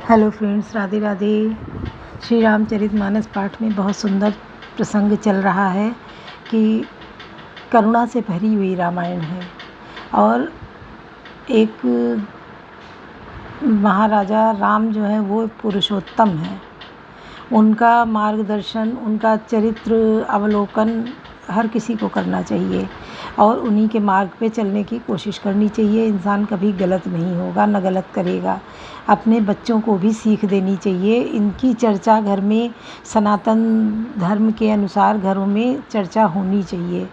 Hello friends, Radhe Radhe. Shri Ramcharitmanas पाठ में बहुत सुंदर प्रसंग चल रहा है कि करुणा से भरी हुई रामायण है और एक महाराजा राम जो है वो पुरुषोत्तम है। उनका मार्गदर्शन, उनका चरित्र अवलोकन हर किसी को करना चाहिए और उन्हीं के मार्ग पे चलने की कोशिश करनी चाहिए। इंसान कभी गलत नहीं होगा, न गलत करेगा। अपने बच्चों को भी सीख देनी चाहिए। इनकी चर्चा घर में सनातन धर्म के अनुसार घरों में चर्चा होनी चाहिए।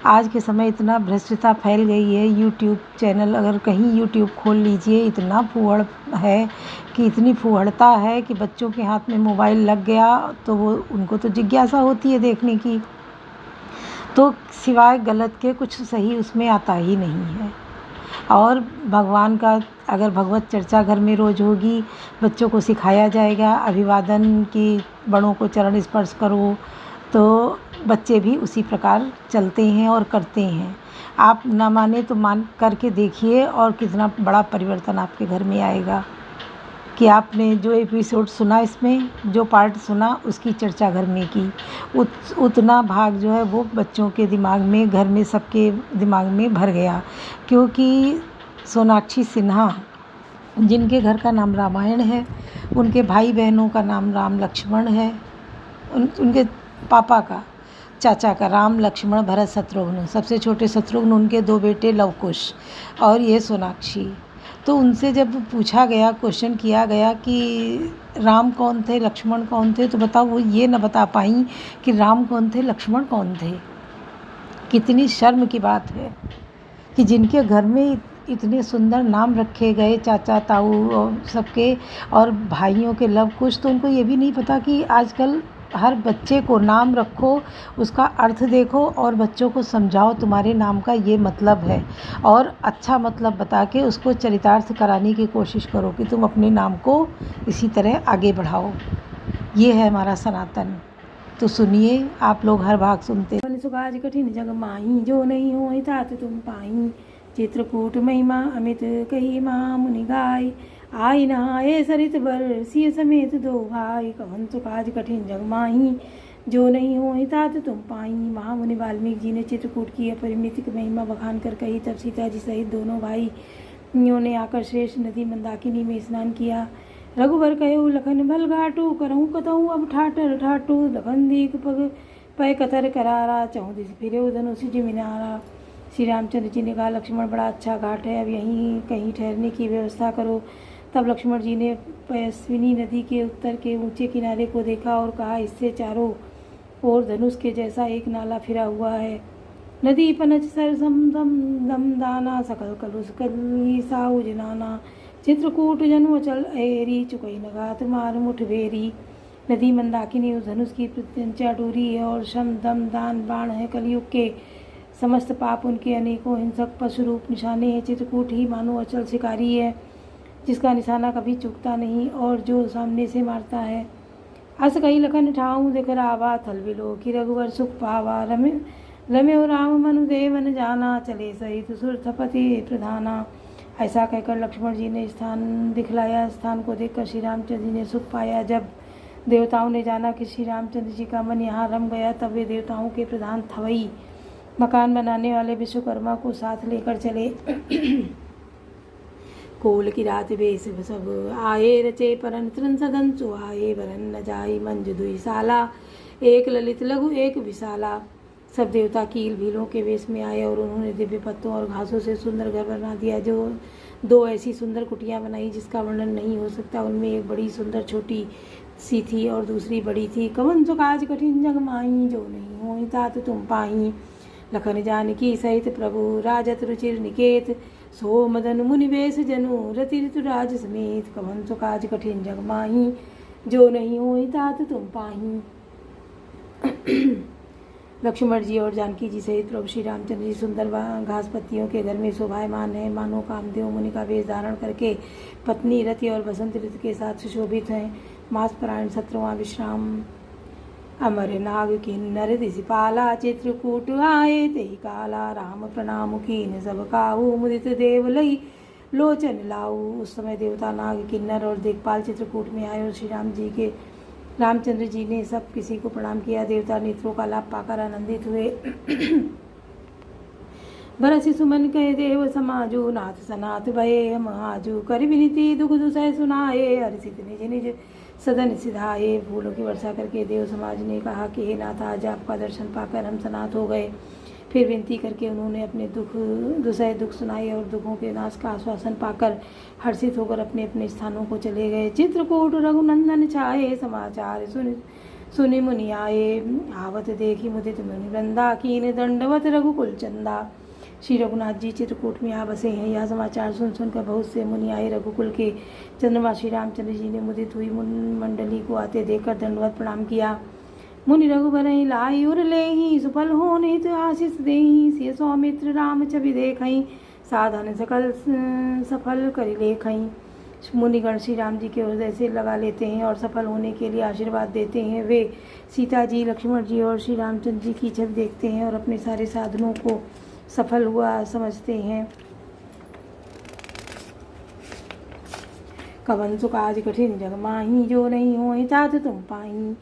आज के समय इतना भ्रष्टता फैल गई है, यूट्यूब चैनल अगर कहीं यूट्यूब खोल लीजिए, इतना फूहड़ है कि इतनी फूहड़ता है कि बच्चों के हाथ में मोबाइल लग गया तो वो उनको तो जिज्ञासा होती है देखने की, तो सिवाय गलत के कुछ सही उसमें आता ही नहीं है। और भगवान का अगर भगवत चर्चा घर में रोज़ होगी, बच्चों को सिखाया जाएगा अभिवादन की, बड़ों को चरण स्पर्श करो, तो बच्चे भी उसी प्रकार चलते हैं और करते हैं। आप ना माने तो मान करके देखिए और कितना बड़ा परिवर्तन आपके घर में आएगा कि आपने जो एपिसोड सुना, इसमें जो पार्ट सुना उसकी चर्चा घर में की, उतना भाग जो है वो बच्चों के दिमाग में, घर में सबके दिमाग में भर गया। क्योंकि सोनाक्षी सिन्हा जिनके घर का नाम रामायण है, उनके भाई बहनों का नाम राम लक्ष्मण है, उनके पापा का, चाचा का राम लक्ष्मण भरत शत्रुघ्न, सबसे छोटे शत्रुघ्न, उनके दो बेटे लवकुश और ये सोनाक्षी। तो उनसे जब पूछा गया, क्वेश्चन किया गया कि राम कौन थे, लक्ष्मण कौन थे, तो बताओ वो ये न बता पाई कि राम कौन थे, लक्ष्मण कौन थे। कितनी शर्म की बात है कि जिनके घर में इतने सुंदर नाम रखे गए, चाचा ताऊ और सबके, और भाइयों के लव कुश, तो उनको ये भी नहीं पता कि आजकल हर बच्चे को नाम रखो, उसका अर्थ देखो और बच्चों को समझाओ तुम्हारे नाम का ये मतलब है, और अच्छा मतलब बता के उसको चरितार्थ कराने की कोशिश करो कि तुम अपने नाम को इसी तरह आगे बढ़ाओ। ये है हमारा सनातन। तो सुनिए, आप लोग हर भाग सुनते। सुखाज कठिन जग माही, जो नहीं हो तात तुम पाही। चित्रकूट महिमा अमित कही महा मुनि गाय। आई नहाए सरित बर सिय समेत दो भाई। कवन सुखाज कठिन जग माही, जो नहीं हो तात तुम पाई। महामुनि वाल्मीकि जी ने चित्रकूट की अपरिमित महिमा बखान कर कही। तब सीता जी सहित दोनों भाई ने आकर श्रेष्ठ नदी मंदाकिनी में स्नान किया। रघुवर कहो लखन बल घाटू, करहूँ कतहूँ अब ठाटर ठाटू। लखन दीक पग पय कतर करारा, चहु दिस फिरे धनुष जिमिनारा। श्री रामचंद्र जी ने कहा, लक्ष्मण बड़ा अच्छा घाट है, अब यहीं कहीं ठहरने की व्यवस्था करो। तब लक्ष्मण जी ने पयस्विनी नदी के उत्तर के ऊंचे किनारे को देखा और कहा, इससे चारों ओर धनुष के जैसा एक नाला फिरा हुआ है। नदी पनच सर सम दम दम दाना, सकल कलुष कली साहु जनाना। चित्रकूट जनु अचल एरी, चुकई नगात मार मुठ भेरी। नदी मंदाकिनी उस धनुष की प्रत्यंचा डोरी है और शम दम दान बाण है। कलयुग के समस्त पाप उनके अनेकों हिंसक पशु रूप निशाने हैं। चित्रकूट ही मानो अचल शिकारी है, जिसका निशाना कभी चूकता नहीं और जो सामने से मारता है। अस कही लखन ठाऊं दिख रावा, थल बिलो की रघुवर सुख पावा। रम्यो राम मनु देवन जाना, चले सहित सुर थपति प्रधाना। ऐसा कहकर लक्ष्मण जी ने स्थान दिखलाया। स्थान को देखकर श्री रामचंद्र जी ने सुख पाया। जब देवताओं ने जाना कि श्री रामचंद्र जी का मन यहाँ रम गया, तब वे देवताओं के प्रधान थवई मकान बनाने वाले विश्वकर्मा को साथ लेकर चले। कोल की रात बेस सब आए, रचे परन तृण सदन सुहाए। वरन न जाई मंज दुई साला, एक ललित लघु एक विशाला। सब देवता कील भीलों के वेश में आए और उन्होंने दिव्य पत्तों और घासों से सुंदर घर बना दिया। जो दो ऐसी सुंदर कुटियां बनाई जिसका वर्णन नहीं हो सकता। उनमें एक बड़ी सुंदर छोटी सी थी और दूसरी बड़ी थी। कवन सुखाज कठिन जग माही, जो नहीं हो तात तुम पाही। लखन जानकी सहित प्रभु राजत रुचिर निकेत। सो मदन मुनि वेश जनु, रति ऋतुराज समेत। कवन सुखाज कठिन जग माही, जो नहीं हो तात तुम पाही। लक्ष्मण जी और जानकी जी सहित प्रभु श्री रामचंद्र जी सुंदर घास पत्तियों के घर में शोभायमान है। मानो कामदेव मुनि का वेश धारण करके पत्नी रति और बसंत ऋतु के साथ सुशोभित हैं। मासपरायण 17वां विश्राम। अमर नाग किन्नर दिशिपाला, चित्रकूट आए तेहि काला। राम प्रणाम कीन सब काहू, मुदित देव लई लोचन लाऊ। उस समय देवता, नाग, किन्नर और दिक्पाल चित्रकूट में आए और श्री रामचंद्र जी ने सब किसी को प्रणाम किया। देवता नेत्रों का लाभ पाकर आनंदित हुए। बरसी सुमन कहे देव समाजो, नाथ सनाथ भये हम आजू। कर विनीति दुख दुसह सुनाए, हर्षित निज निज सदन सिधाए। फूलों की वर्षा करके देव समाज ने कहा कि हे नाथ, आज आपका दर्शन पाकर हम सनाथ हो गए। फिर विनती करके उन्होंने अपने दुख सुनाए और दुखों के नाश का आश्वासन पाकर हर्षित होकर अपने अपने स्थानों को चले गए। चित्रकूट रघुनंदन छाए, समाचार सुनि मुनि आए। आवत देखी मुदित मुनि वृंदा, कीन दंडवत रघुकुल चंदा। श्री रघुनाथ जी चित्रकूट में आ बसे हैं। यह समाचार सुनकर बहुत से मुनि आए। रघुकुल के चंद्रमा श्री रामचंद्र जी ने मुदित हुई मंडली को आते देखकर दंडवत प्रणाम किया। मुनि रघुबर लाई उर लेहि, सुफल होने हित आशीष देहि। सिय सौमित्र राम छवि देखहि, साधन सकल सफल करि लेखहि। मुनिगण श्री राम जी के हृदय से लगा लेते हैं और सफल होने के लिए आशीर्वाद देते हैं। वे सीता जी, लक्ष्मण जी और श्री रामचंद्र जी की छवि देखते हैं और अपने सारे साधनों को सफल हुआ समझते हैं। कवन सुख आज कठिन जग माही, जो नहीं होई तात तुम पाई।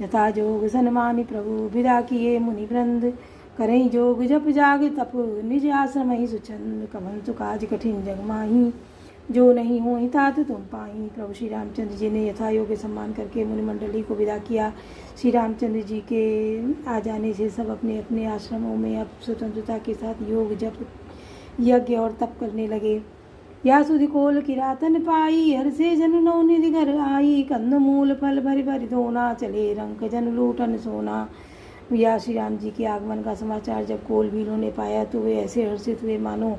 यथा जोग सनमानि प्रभु, विदा किए मुनि वृंद। करई जोग जप जाग तप, निज आश्रम ही सुचंद। कवन सुख आज कठिन जग माही, जो नहीं होई तात तुम पाई। प्रभु श्री रामचंद्र जी ने यथा योग्य सम्मान करके मुनिमंडली को विदा किया। श्री रामचंद्र जी के आ जाने से सब अपने अपने आश्रमों में अब स्वतंत्रता के साथ योग जप यज्ञ और तप करने लगे। या सुधि कोल किरातन पाई, हर से जन नौनिधि घर आई। कंद मूल फल भरि भरि धोना, चले रंक जन लूटन सोना। या श्री राम जी के आगमन का समाचार जब कोल भीलों ने पाया तो वे ऐसे हर्षित हुए मानो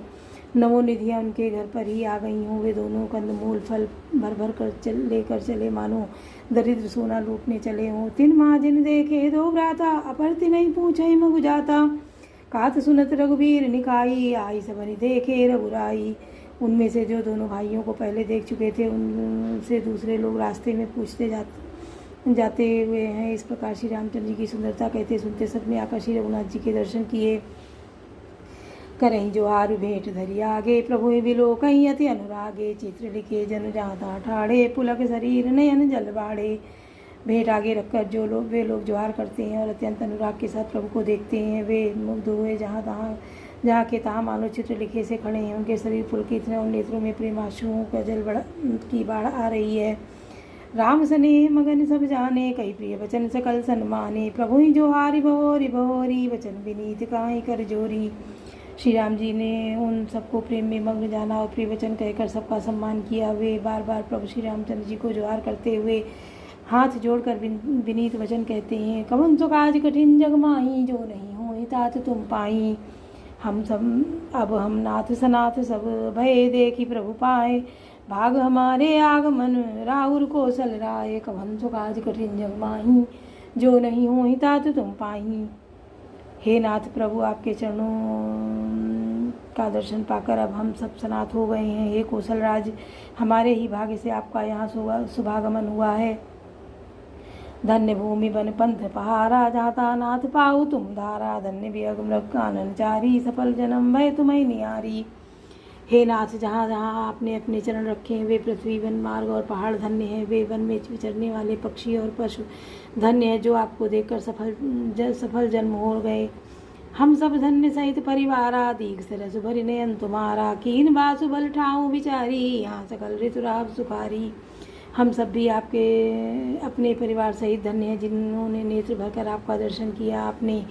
नवोनिधियाँ उनके घर पर ही आ गई हों। वे दोनों कंदमूल फल भर भर कर लेकर चले मानो दरिद्र सोना लूटने चले हों। तिन महाजन देखे दो भ्राता, अपर तिनहि पूछहि मगु जाता। कात सुनत रघुबीर निकाई, आई सबनि देखे रघुराई। उनमें से जो दोनों भाइयों को पहले देख चुके थे उनसे दूसरे लोग रास्ते में पूछते जाते हुए हैं। इस प्रकार श्री रामचंद्र जी की सुंदरता कहते सुनते सबने आकर श्री रघुनाथ जी के दर्शन किए। करहीं जोहार भेंट धरी आगे, प्रभु बिलो कहीं अति अनुरागे। चित्र लिखे जन जाता ठाड़े, पुलक शरीर नयन जल बाड़े। भेंट आगे रखकर वे लोग जोहार करते हैं और अत्यंत अनुराग के साथ प्रभु को देखते हैं। वे मुग्ध हुए जहाँ के तहाँ मानो चित्र लिखे से खड़े हैं। उनके शरीर पुलकित हैं और नेत्रों में प्रेमाश्रुओं का जल की बाढ़ आ रही है। राम स्नेह मगन सब जाने, कई प्रिय वचन सकल सन्माने। प्रभु ही जोहारी बहोरी बहोरी, वचन विनीत काहि कर जोरी। श्री राम जी ने उन सबको प्रेम में मग्न जाना और प्रिय वचन कहकर सबका सम्मान किया। वे बार बार प्रभु श्री रामचंद्र जी को जोहार करते हुए हाथ जोड़कर विनीत वचन कहते हैं। कवन सुख आज कठिन जग माही, जो नहीं होई तात तुम पाई। हम नाथ सनाथ सब भय देखी प्रभु पाए। भाग हमारे आगमन राहुल कौशल राय। कवन सुख आज कठिन जग माही, जो नहीं होई तात तुम पाई। हे नाथ प्रभु, आपके चरणों का दर्शन पाकर अब हम सब सनाथ हो गए हैं। हे कौशल राज, हमारे ही भाग्य से आपका यहाँ शुभागमन हुआ है। धन्य भूमि बन पंथ पहारा, जाता नाथ पाऊ तुम धारा। धन्य वियग मृग कानन चारी, सफल जन्म भय तुम्हें नियारी। हे नाथ, जहाँ जहाँ आपने अपने चरण रखे हैं वे पृथ्वी, वन, मार्ग और पहाड़ धन्य हैं। वे वन में विचरने वाले पक्षी और पशु धन्य है जो आपको देखकर सफल जन्म हो गए। हम सब धन्य सहित परिवारा, दीघ सरस भरि नयन तुम्हारा। कीन बासु बल ठाऊं विचारी, यहाँ सकल ऋतुराव सुखारी। हम सब भी आपके अपने परिवार सहित धन्य हैं जिन्होंने नेत्र भरकर आपका दर्शन किया। आपने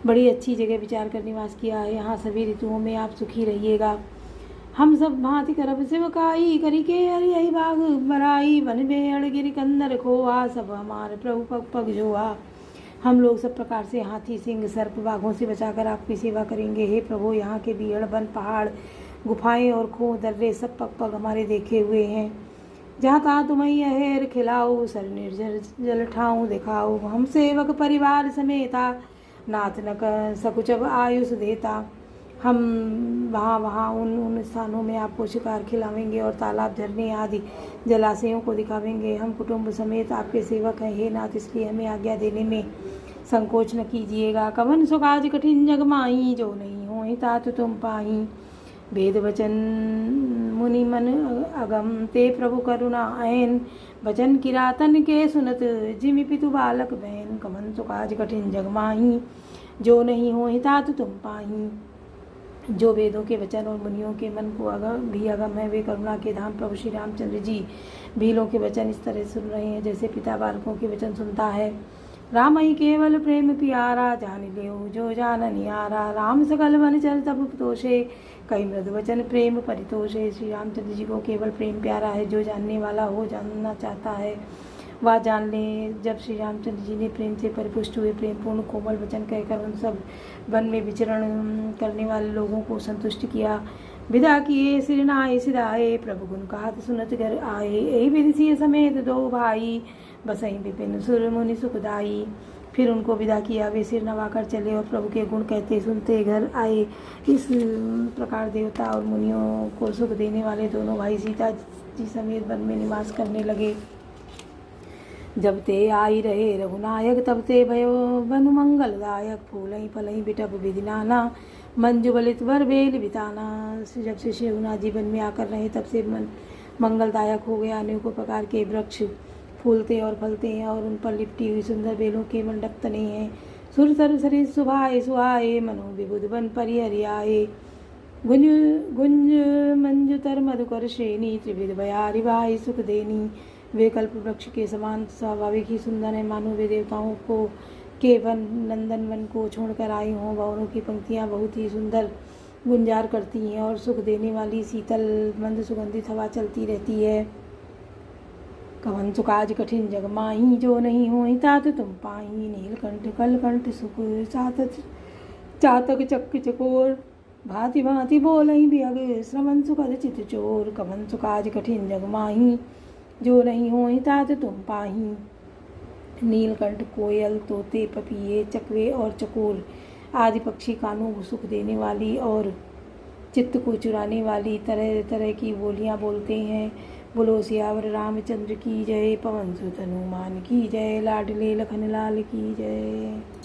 बड़ी अच्छी जगह विचार कर निवास किया है। यहाँ सभी ऋतुओं में आप सुखी रहिएगा। हम सब भांति करब सेवकाई, करी के हरि यही बाग बराई। वन बेहड़ गिर कंदर खोआ, सब हमारे प्रभु पग पग जोआ। हम लोग सब प्रकार से हाथी, सिंह, सर्प, बाघों से बचाकर आपकी सेवा करेंगे। हे प्रभु, यहाँ के बीहड़, वन, पहाड़, गुफाएं और खो दर्रे सब पग पग हमारे देखे हुए हैं। जहाँ तहाँ तुम्हें अहेर खिलाओ, सर निर्जर जल ठाऊं दिखाओ। हम सेवक परिवार समेता, नाथ न सकुचब आयुष देता। हम वहाँ उन स्थानों में आपको शिकार खिलावेंगे और तालाब, झरने आदि जलाशयों को दिखावेंगे। हम कुटुंब समेत आपके सेवक हैं। हे नाथ, इसलिए हमें आज्ञा देने में संकोच न कीजिएगा। कवन सुख आज कठिन जग माही, जो नहीं होई तात तुम पाही। वेद वचन मुनि मन अगम ते प्रभु करुणा ऐन बचन किरातन के सुनत जिमि पितु बालक बहन कमन सुकाज कठिन जग माही जो नहीं हो तात तुम पाही। जो वेदों के वचन और मुनियों के मन को अगम है वे करुणा के धाम प्रभु श्री रामचंद्र जी भीलों के वचन इस तरह सुन रहे हैं जैसे पिता बालकों के वचन सुनता है। राम ही केवल प्रेम प्यारा जान लियो जो जान नियारा राम सकल मन चल तब तोषे कई मृद वचन प्रेम परितोषे। श्री रामचंद्र जी को केवल प्रेम प्यारा है, जो जानने वाला हो जानना चाहता है वह जान ले। जब श्री रामचंद्र जी ने प्रेम से परिपुष्ट हुए प्रेमपूर्ण कोमल वचन कहकर उन सब वन में विचरण करने वाले लोगों को संतुष्ट किया। विदा किए सिरनाए सिधाए प्रभु गुण कहत सुनत घर आए यही विधि समेत दो भाई बसई विपिन सुर मुनि सुखदाई। फिर उनको विदा किया, वे सिर नवाकर चले और प्रभु के गुण कहते सुनते घर आए। इस प्रकार देवता और मुनियों को सुख देने वाले दोनों भाई सीता जी समेत वन में निवास करने लगे। जब ते आई रहे रघुनायक तब ते भयो बन मंगलदायक फूलई फलई बिटप विधि नाना मंजु बलित वर बेल बिताना। जब से श्री रघुनाथ जी वन में आकर रहे तब से मन मंगलदायक हो गया। अनेकों प्रकार के वृक्ष फूलते और फलते हैं और उन पर लिपटी हुई सुंदर बेलों के मंडप तने हैं। सुर सर सरि सुभाए सुहाए मनो विबुध बन परिहरियाए गुंज गुंज मंजुतर मधुकर श्रेणी त्रिविध बयारी भाई सुख देनी। वे कल्प वृक्ष के समान स्वाभाविक ही सुंदर है, मानो वे देवताओं को के वन नंदन वन को छोड़कर आई हों। भवनों की पंक्तियाँ बहुत ही सुंदर गुंजार करती हैं और सुख देने वाली शीतल मंद सुगंधित हवा चलती रहती है। कवन सुकाज कठिन जग माही जो नहीं होई तात तुम पाही नीलकंठ कलकंठ सुख चातक चक्क चकोर भांति भांति बोलई बियग श्रवण सुखद चित चोर। कवन सुकाज कठिन जग माही जो नहीं होई तात तुम पाही। नीलकंठ कोयल तोते पपीहे चकवे और चकोर आदि पक्षी कानों को सुख देने वाली और चित्त को चुराने वाली तरह तरह की बोलियां बोलते हैं। बोलो सियावर रामचंद्र की जय, पवन सुत हनुमान की जय, लाडले लखन लाल की जय।